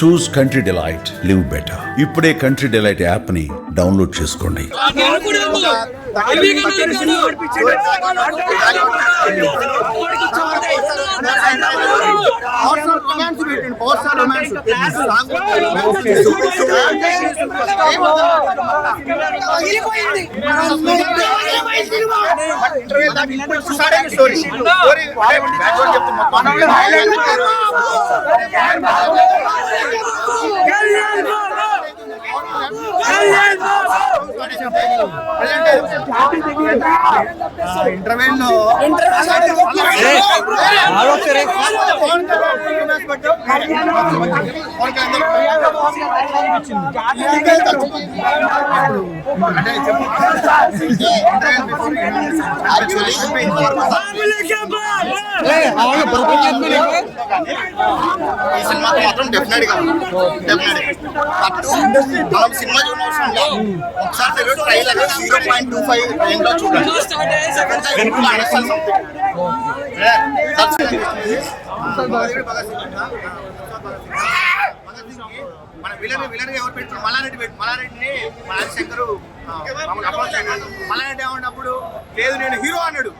చూస్ country delight, live better. ఇప్పుడే country delight app ని download చేసుకోండి. సినిమా ఒకసారి 0.25 రేంజ్ లో చూడండి. మన విలన్ ఎవరు పెట్టారు? మల్లారెడ్డిని శంకరు మల్లారెడ్డి ఏమన్నప్పుడు లేదు నేను హీరో అన్నాడు.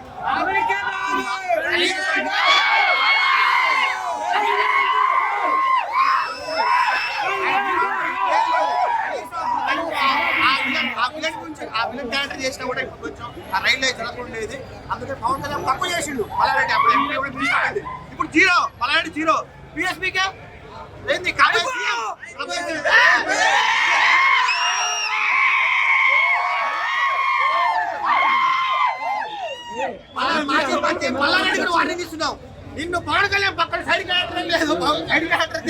ఆ విలన్ క్యారెక్టర్ చేసినా కూడా ఇప్పుడు కొంచెం ఆ రైల్లో జరగకుండేది. అందుకే పవన్ కళ్యాణ్ తక్కువ చేసిండు మల్లారెడ్డి. అప్పుడు ఇప్పుడు జీరో, మల్లారెడ్డి జీరో. పిఎస్పీకే ఏంది మల్లారెడ్డి కూడా వార్నింగ్ ఇస్తున్నావు. నిన్ను పవన్ కళ్యాణ్ పక్కన సైడ్ క్యారెక్టర్ లేదు, సైడ్ క్యారెక్టర్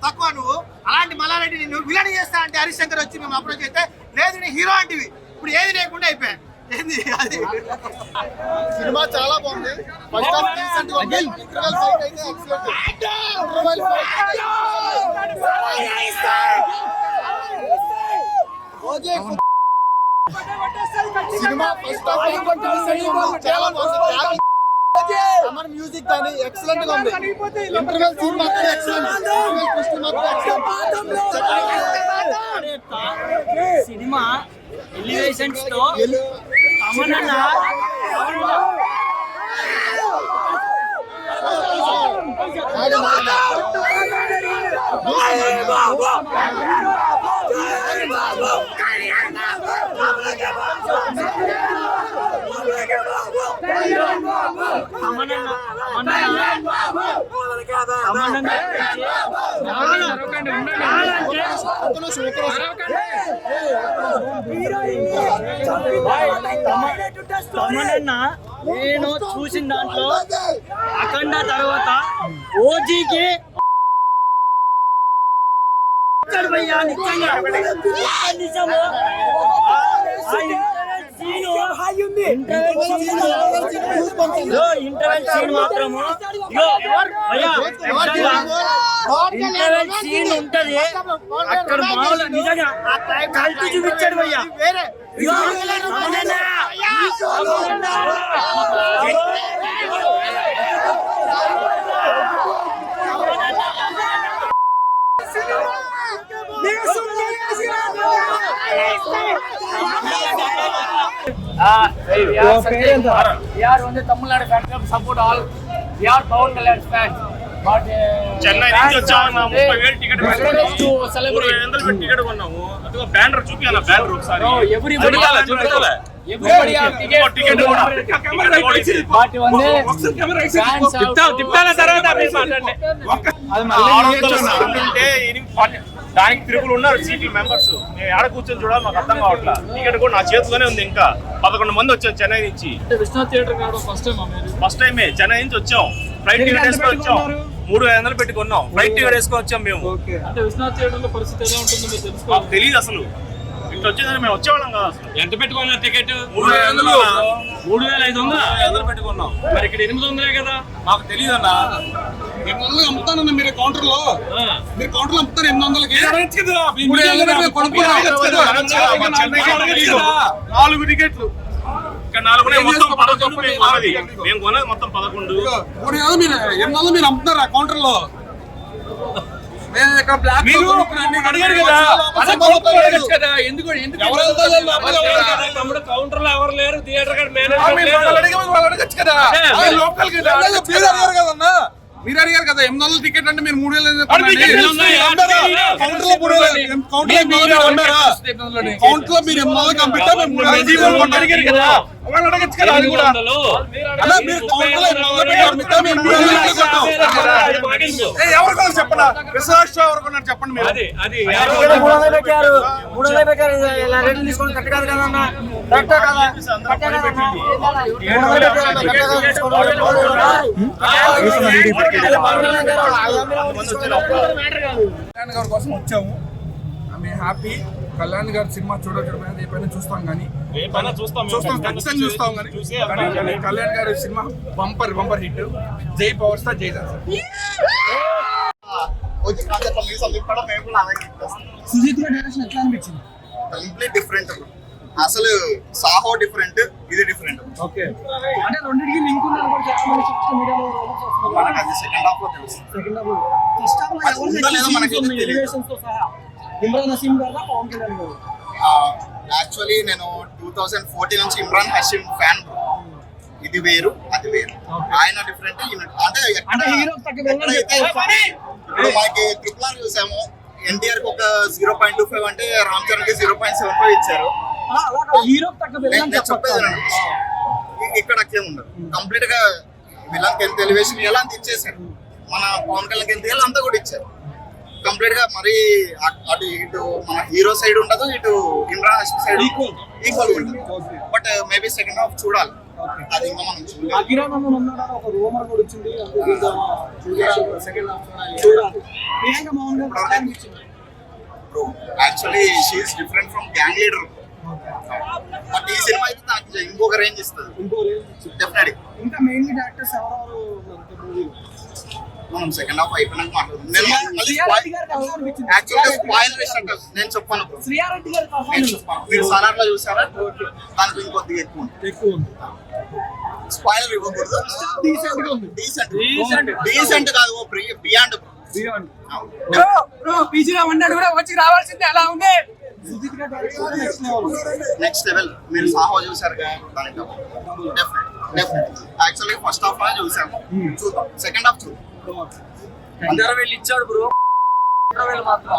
తక్కువ. నువ్వు అలాంటి మల్లారెడ్డి నిన్ను విలన్ చేస్తా అంటే హరీష్ శంకర్ వచ్చి మేము అప్రోచ్ అయితే లేదు నీ హీరో అంటివి. ఇప్పుడు ఏది లేకుండా అయిపోయా. ఏంది అది? సినిమా చాలా బాగుంది. ఫస్ట్ హాఫ్ డీసెంట్ గా ఉంది. ఇంటర్వెల్ ఫైట్ అయితే ఎక్సలెంట్. సినిమా ఫస్ట్ హాఫ్ చాలా బాగుంది. అమర్ మ్యూజిక్ కానీ ఎక్సలెంట్ గా ఉంది. ఇంటర్వెల్ సీన్ మాత్రం ఎక్సలెంట్. ఇంటర్వెల్ ట్విస్ట్ మాత్రం ఎక్సలెంట్. సినిమా ఎలివేషన్స్ తో అమరన్న నేను చూసిన దాంట్లో అఖండ తర్వాత ఓజీకి ఇంటర్వెల్ సీన్ మాత్రము ఇంటర్వెల్ సీన్ ఉంటది అక్కడ మామూలు నిజంగా కలిసి చూపించాడు భయ్యా. We are on the Tamil Nadu fan club, support all. We are Pawan Kalyan fans. But Chennai నుంచి వచ్చామన్నా 30,000 టికెట్ to celebrate. 300 పెట్టి టికెట్ కొన్నాము. అదిగో బ్యానర్ చూపియాలా? బ్యానర్ ఒకసారి Everybody have ticket. But one day fans తిప్పాల తర్వాత మాట్లాడండి. దానికి త్రిపుల్ ఉన్నారు సీట్లు మెంబర్స్. నేను ఆడ కూర్చొని చూడాలి, మాకు అర్థం కావట్లా. టికెట్ కూడా నా చేతిలోనే ఉంది. ఇంకా 11 మంది వచ్చాం చెన్నై నుంచి. విశ్వనాథ్ థియేటర్ కావడం ఫస్ట్ టైమే చెన్నై నుంచి వచ్చాం. ఫ్లైట్ టికెట్ వేసుకొని వచ్చాం. 3,500 పెట్టి కొన్నాం. ఫ్లైట్ టికెట్ వేసుకొని వచ్చాం మేము. అంటే విశ్వనాథ్ థియేటర్ లో పరిస్థితి ఎలా ఉంటుందో మీరు తెలుసుకోవాలి. మాకు తెలియదు అసలు. ఇట్లా వచ్చేదని మేము వచ్చేవాళ్ళం కదా. అసలు ఎంత పెట్టుకున్నారు టికెట్? 3,500 పెట్టుకున్నాం. మరి ఇక్కడ 800 కదా. మాకు తెలియదు అన్న. 800 అమ్ముతానన్న మీరు కౌంటర్ లో అమ్ముతారు 800కి. 4 టికెట్లు ఇక్కడ 4 మొత్తం 11. మేము కొన్నది మొత్తం 11. మీరు 800 మీరు అమ్ముతారా కౌంటర్ లో? మేము ఇక్కడ బ్లాక్ మీరు అడిగారు కదా, అదే కౌంటర్ లో అడగచ్చు కదా, ఎందుకు ఎవరు వెళ్తారు? లోపల ఎవరు వెళ్తారు? తమ్ముడు కౌంటర్ లో ఎవరు లేరు, థియేటర్ కాడ మేము మేనేజర్ వాళ్ళు అడిగాము, వాళ్ళు అడగచ్చు కదా. అదే, లోకల్ మీరు అడిగారు కదన్నా, మీరు అడిగారు కదా 800 టికెట్ అంటే మీరు 3000 కౌంటర్ లో 3000 కౌంటర్ లో మీరు 800 కంపిస్తే మేము 3000 అడిగారు కదా, వాళ్ళు అడగచ్చు కదా. అది కూడా అలా మీరు కౌంటర్ లో 800 కంపిస్తే మేము 3000 కొట్టాం. ఎవరు కొన్నారు చెప్పండి, రిసర్చ్ ఎవరు కొన్నారు చెప్పండి మీరు. అది అది 300 పెట్టారు, 300 పెట్టారు. ఇలా రేట్లు తీసుకొని కరెక్ట్ కాదు కదన్నా, కరెక్ట్ కదా, కరెక్టే కదన్నా. 300 పెట్టారు, కరెక్ట్ కళ్యాణ్ గారి కోసం వచ్చాము. మేము హ్యాపీ. కళ్యాణ్ గారి సినిమా చూడటం ఏ పైన చూస్తాం కానీ చూస్తాం ఖచ్చితంగా చూస్తాం కానీ కళ్యాణ్ గారి సినిమా బంపర్ హిట్. జై పవర్ స్టార్ జై సార్. సుజిత్ గారి డైరెక్షన్ ఎట్లా అనిపించింది? Complete different. అసలు సాహో డిఫరెంట్, ఇది డిఫరెంట్. ఓకే, అంటే రెండింటికి లింక్ ఉందని కూడా చాలా మంది సోషల్ మీడియాలో రూమర్స్ వస్తున్నాయి. మనకు అది సెకండ్ హాఫ్ లో తెలుస్తుంది. సెకండ్ హాఫ్ ఫస్ట్ హాఫ్ లో అది ఉందో లేదో మనకైతే తెలియదు. ఎలివేషన్స్ తో సహా ఇమ్రాన్ హసీం గారు, పవన్ కళ్యాణ్ గారు. యాక్చువల్లీ నేను 2014 నుంచి ఇమ్రాన్ హషీం ఫ్యాన్. ఇది వేరు, అది వేరు. ఆయన డిఫరెంట్, అంటే హీరో తగ్గ వెళ్ళని ఇప్పుడు మనకి ట్రిపుల్ ఆర్ చూసాము. ఎన్టీఆర్ కి ఒక 0.25 అంటే రామ్ చరణ్ కి 0.75 ఇచ్చారు. హీరో తగ్గ వెళ్ళని నేను చెప్పేది వినండి. ఇక్కడ అట్లే ఉండదు. కంప్లీట్ గా విలన్ ఎంత ఎలివేషన్ ఎలా అంత ఇచ్చేసారు. మన పవన్ కళ్యాణ్ ఎంత ఇవ్వాలి అంతా కూడా ఇచ్చారు. కంప్లీట్ గా మరి అటు ఇటు మన హీరో సైడ్ ఉండదు, ఇటు ఇమ్రాన్ హషీం సైడ్ ఈక్వల్ ఉంటుంది. బట్ మేబీ సెకండ్ హాఫ్ చూడాలి, అది ఇంకా మనం చూడాలి. అభిరామన్ ఉన్నాడని ఒక రూమర్ కూడా వచ్చింది. సెకండ్ హాఫ్ చూడాలి. ప్రియాంక మోహన్ గారు ఎట్లా అనిపించింది? Actually she is different from gang leader. But ఈ సినిమా అయితే నాకు ఇంకొక రేంజ్ ఇస్తుంది డెఫినెట్లీ. ఇంకా మెయిన్లీ డైరెక్టర్స్ ఎవరెవరు మూవీలో? మనం సెకండ్ హాఫ్ అయిపోయినాక మాట్లాడుతున్నాం. నేను శ్రీయారెడ్డి గారు ఎలా అనిపించింది? యాక్చువల్గా స్పాయిలర్ ఇష్టం నేను చెప్పాను. శ్రీయారెడ్డి గారి నేను పర్ఫార్మెన్స్ చెప్పాను. మీరు సాలార్లో చూసారా? దానికి ఇంకొద్దిగా ఎక్కువ ఉంది. స్పాయిలర్ ఇవ్వకూడదు. డీసెంట్ గా ఉంది. డీసెంట్ కాదు, బియాండ్. పీజీలో ఉన్నాడు కూడా వచ్చి రావాల్సిందే, అలా ఉంది. సుజిత్ గారి డైరెక్షన్ నెక్స్ట్ లెవెల్. మీరు సాహో చూసారు కదా, దానికి డెఫినెట్. యాక్చువల్లీ ఫస్ట్ హాఫ్ లో చూసాము, చూద్దాం. సెకండ్ హాఫ్ చూద్దాం. ఇచ్చాడు బ్రో, మాత్రం